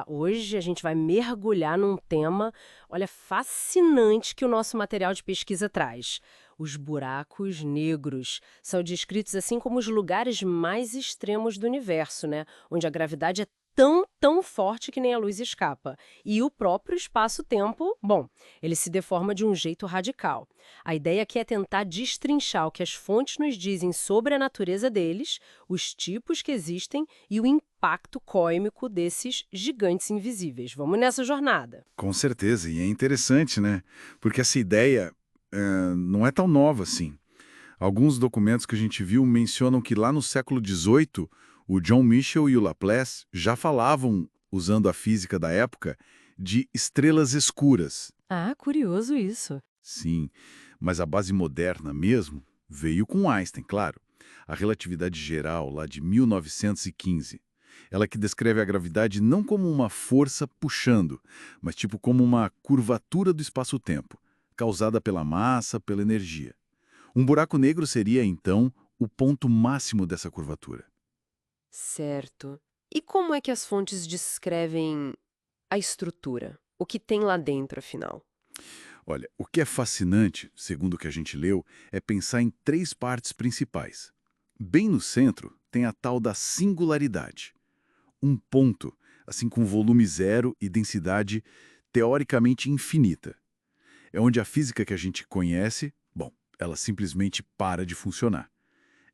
Hoje a gente vai mergulhar num tema, olha, fascinante que o nosso material de pesquisa traz. Os buracos negros são descritos assim como os lugares mais extremos do universo, né? Onde a gravidade é tão forte que nem a luz escapa. E o próprio espaço-tempo, bom, ele se deforma de um jeito radical. A ideia aqui é tentar destrinchar o que as fontes nos dizem sobre a natureza deles, os tipos que existem e o impacto cósmico desses gigantes invisíveis. Vamos nessa jornada. Com certeza, e é interessante, né? Porque essa ideia não é tão nova assim. Alguns documentos que a gente viu mencionam que lá no século XVIII, o John Michell e o Laplace já falavam, usando a física da época, de estrelas escuras. Ah, curioso isso. Sim, mas a base moderna mesmo veio com Einstein, claro. A relatividade geral, lá de 1915. Ela que descreve a gravidade não como uma força puxando, mas tipo como uma curvatura do espaço-tempo, causada pela massa, pela energia. Um buraco negro seria, então, o ponto máximo dessa curvatura. Certo. E como é que as fontes descrevem a estrutura? O que tem lá dentro, afinal? Olha, o que é fascinante, segundo o que a gente leu, é pensar em três partes principais. Bem no centro tem a tal da singularidade. Um ponto, assim com volume zero e densidade teoricamente infinita. É onde a física que a gente conhece, bom, ela simplesmente para de funcionar.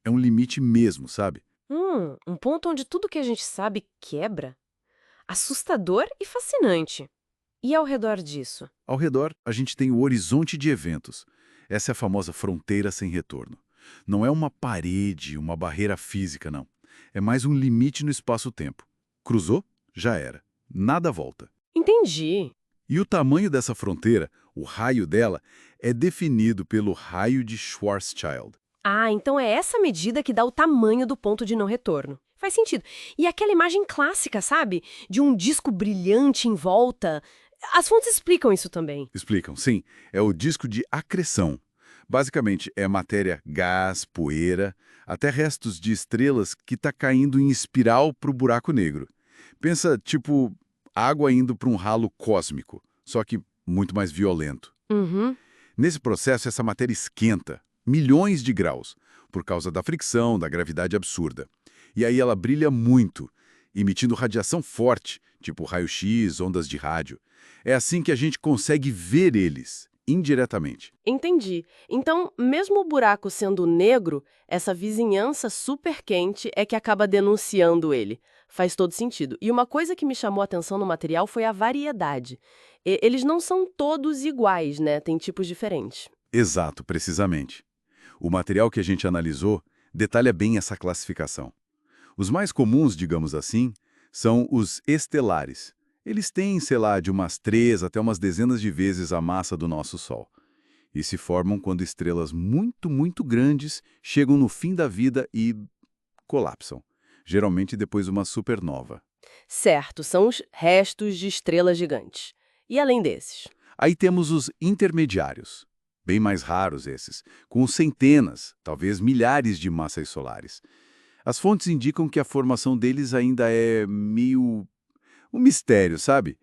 É um limite mesmo, sabe? Um ponto onde tudo que a gente sabe quebra? Assustador e fascinante. E ao redor disso? Ao redor, a gente tem o horizonte de eventos. Essa é a famosa fronteira sem retorno. Não é uma parede, uma barreira física, não. É mais um limite no espaço-tempo. Cruzou? Já era. Nada volta. Entendi. E o tamanho dessa fronteira, o raio dela, é definido pelo raio de Schwarzschild. Ah, então é essa medida que dá o tamanho do ponto de não retorno. Faz sentido. E aquela imagem clássica, sabe? De um disco brilhante em volta. As fontes explicam isso também. Explicam, sim, é o disco de acreção. Basicamente, é matéria, gás, poeira, até restos de estrelas que está caindo em espiral para o buraco negro. Pensa, tipo, água indo para um ralo cósmico, só que muito mais violento. Uhum. Nesse processo, essa matéria esquenta, milhões de graus, por causa da fricção, da gravidade absurda. E aí ela brilha muito, emitindo radiação forte, tipo raio-x, ondas de rádio. É assim que a gente consegue ver eles, indiretamente. Entendi. Então, mesmo o buraco sendo negro, essa vizinhança super quente é que acaba denunciando ele. Faz todo sentido. E uma coisa que me chamou a atenção no material foi a variedade. Eles não são todos iguais, né? Tem tipos diferentes. Exato, precisamente. O material que a gente analisou detalha bem essa classificação. Os mais comuns, digamos assim, são os estelares. Eles têm, sei lá, de umas 3 até umas dezenas de vezes a massa do nosso Sol. E se formam quando estrelas muito grandes chegam no fim da vida e colapsam, geralmente depois de uma supernova. Certo, são os restos de estrelas gigantes. E além desses? Aí temos os intermediários, bem mais raros esses, com centenas, talvez milhares de massas solares. As fontes indicam que a formação deles ainda é meio um mistério, sabe?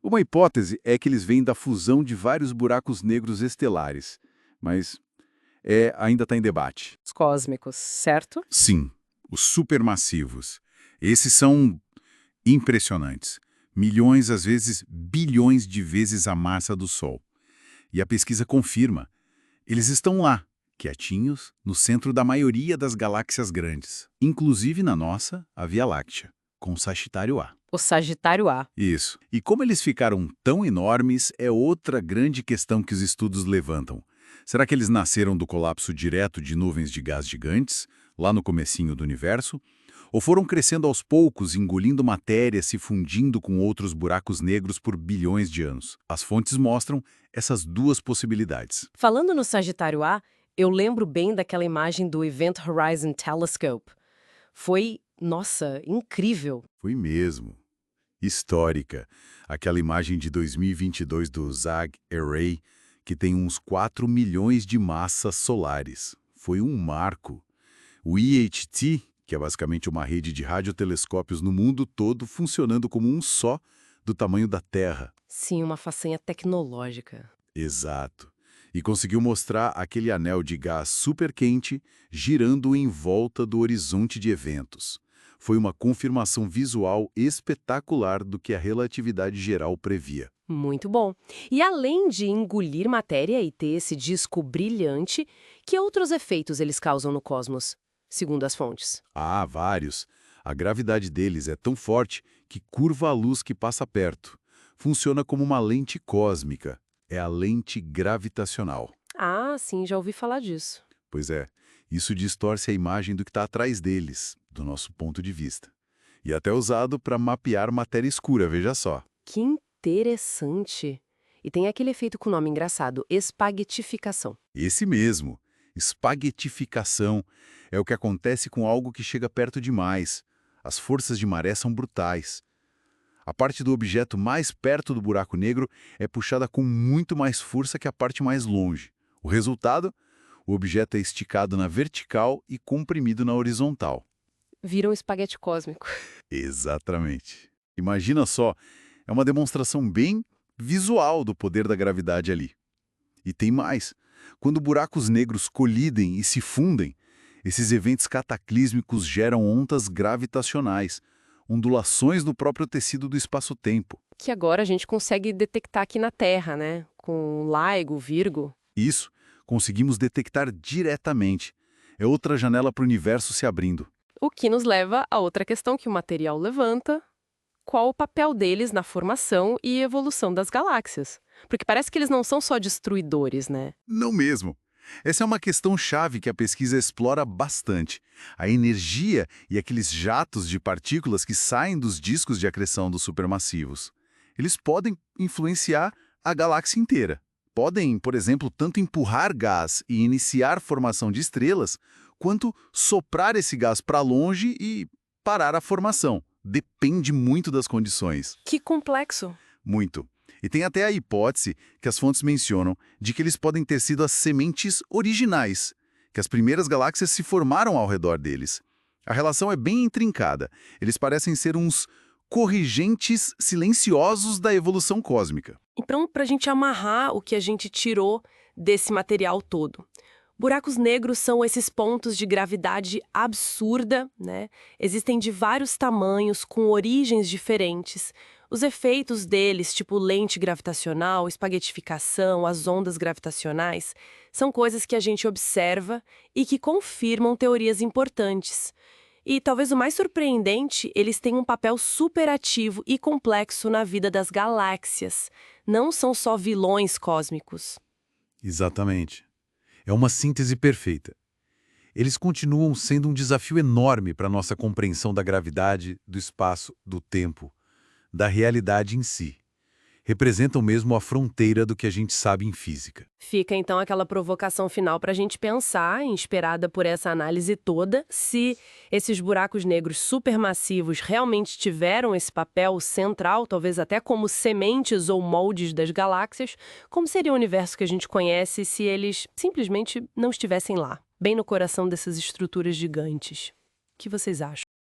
Uma hipótese é que eles vêm da fusão de vários buracos negros estelares, mas ainda está em debate. Os cósmicos, certo? Sim, os supermassivos. Esses são impressionantes. Milhões, às vezes bilhões de vezes a massa do Sol. E a pesquisa confirma. Eles estão lá, quietinhos, no centro da maioria das galáxias grandes, inclusive na nossa, a Via Láctea, com Sagitário A. O Sagitário A. Isso. E como eles ficaram tão enormes é outra grande questão que os estudos levantam. Será que eles nasceram do colapso direto de nuvens de gás gigantes, lá no comecinho do universo? Ou foram crescendo aos poucos, engolindo matéria, se fundindo com outros buracos negros por bilhões de anos? As fontes mostram essas duas possibilidades. Falando no Sagitário A, eu lembro bem daquela imagem do Event Horizon Telescope. Foi, nossa, incrível. Foi mesmo. Histórica. Aquela imagem de 2022 do ZAG Array, que tem uns 4 milhões de massas solares. Foi um marco. O IHT, que é basicamente uma rede de radiotelescópios no mundo todo funcionando como um só, do tamanho da Terra. Sim, uma façanha tecnológica. Exato. E conseguiu mostrar aquele anel de gás super quente girando em volta do horizonte de eventos. Foi uma confirmação visual espetacular do que a relatividade geral previa. Muito bom. E além de engolir matéria e ter esse disco brilhante, que outros efeitos eles causam no cosmos, segundo as fontes? Ah, vários. A gravidade deles é tão forte que curva a luz que passa perto. Funciona como uma lente cósmica. É a lente gravitacional. Ah, sim, já ouvi falar disso. Pois é, isso distorce a imagem do que está atrás deles, do nosso ponto de vista. E até usado para mapear matéria escura, veja só. Que interessante. E tem aquele efeito com nome engraçado, espaguetificação. Esse mesmo, espaguetificação, é o que acontece com algo que chega perto demais. As forças de maré são brutais. A parte do objeto mais perto do buraco negro é puxada com muito mais força que a parte mais longe. O resultado? O objeto é esticado na vertical e comprimido na horizontal. Vira um espaguete cósmico. Exatamente. Imagina só, é uma demonstração bem visual do poder da gravidade ali. E tem mais. Quando buracos negros colidem e se fundem, esses eventos cataclísmicos geram ondas gravitacionais, ondulações no próprio tecido do espaço-tempo. Que agora a gente consegue detectar aqui na Terra, né? Com LIGO, Virgo. Isso conseguimos detectar diretamente. É outra janela para o universo se abrindo. O que nos leva a outra questão que o material levanta. Qual o papel deles na formação e evolução das galáxias? Porque parece que eles não são só destruidores, né? Não mesmo. Essa é uma questão chave que a pesquisa explora bastante. A energia e aqueles jatos de partículas que saem dos discos de acreção dos supermassivos. Eles podem influenciar a galáxia inteira. Podem, por exemplo, tanto empurrar gás e iniciar formação de estrelas, quanto soprar esse gás para longe e parar a formação. Depende muito das condições. Que complexo! Muito. E tem até a hipótese que as fontes mencionam de que eles podem ter sido as sementes originais, que as primeiras galáxias se formaram ao redor deles. A relação é bem intrincada. Eles parecem ser uns corrigentes silenciosos da evolução cósmica. Então, para a gente amarrar o que a gente tirou desse material todo. Buracos negros são esses pontos de gravidade absurda, né? Existem de vários tamanhos, com origens diferentes. Os efeitos deles, tipo lente gravitacional, espaguetificação, as ondas gravitacionais, são coisas que a gente observa e que confirmam teorias importantes. E talvez o mais surpreendente, eles têm um papel superativo e complexo na vida das galáxias. Não são só vilões cósmicos. Exatamente. É uma síntese perfeita. Eles continuam sendo um desafio enorme para a nossa compreensão da gravidade, do espaço, do tempo, da realidade em si. Representam mesmo a fronteira do que a gente sabe em física. Fica então aquela provocação final para a gente pensar, inspirada por essa análise toda, se esses buracos negros supermassivos realmente tiveram esse papel central, talvez até como sementes ou moldes das galáxias, como seria o universo que a gente conhece se eles simplesmente não estivessem lá, bem no coração dessas estruturas gigantes. O que vocês acham?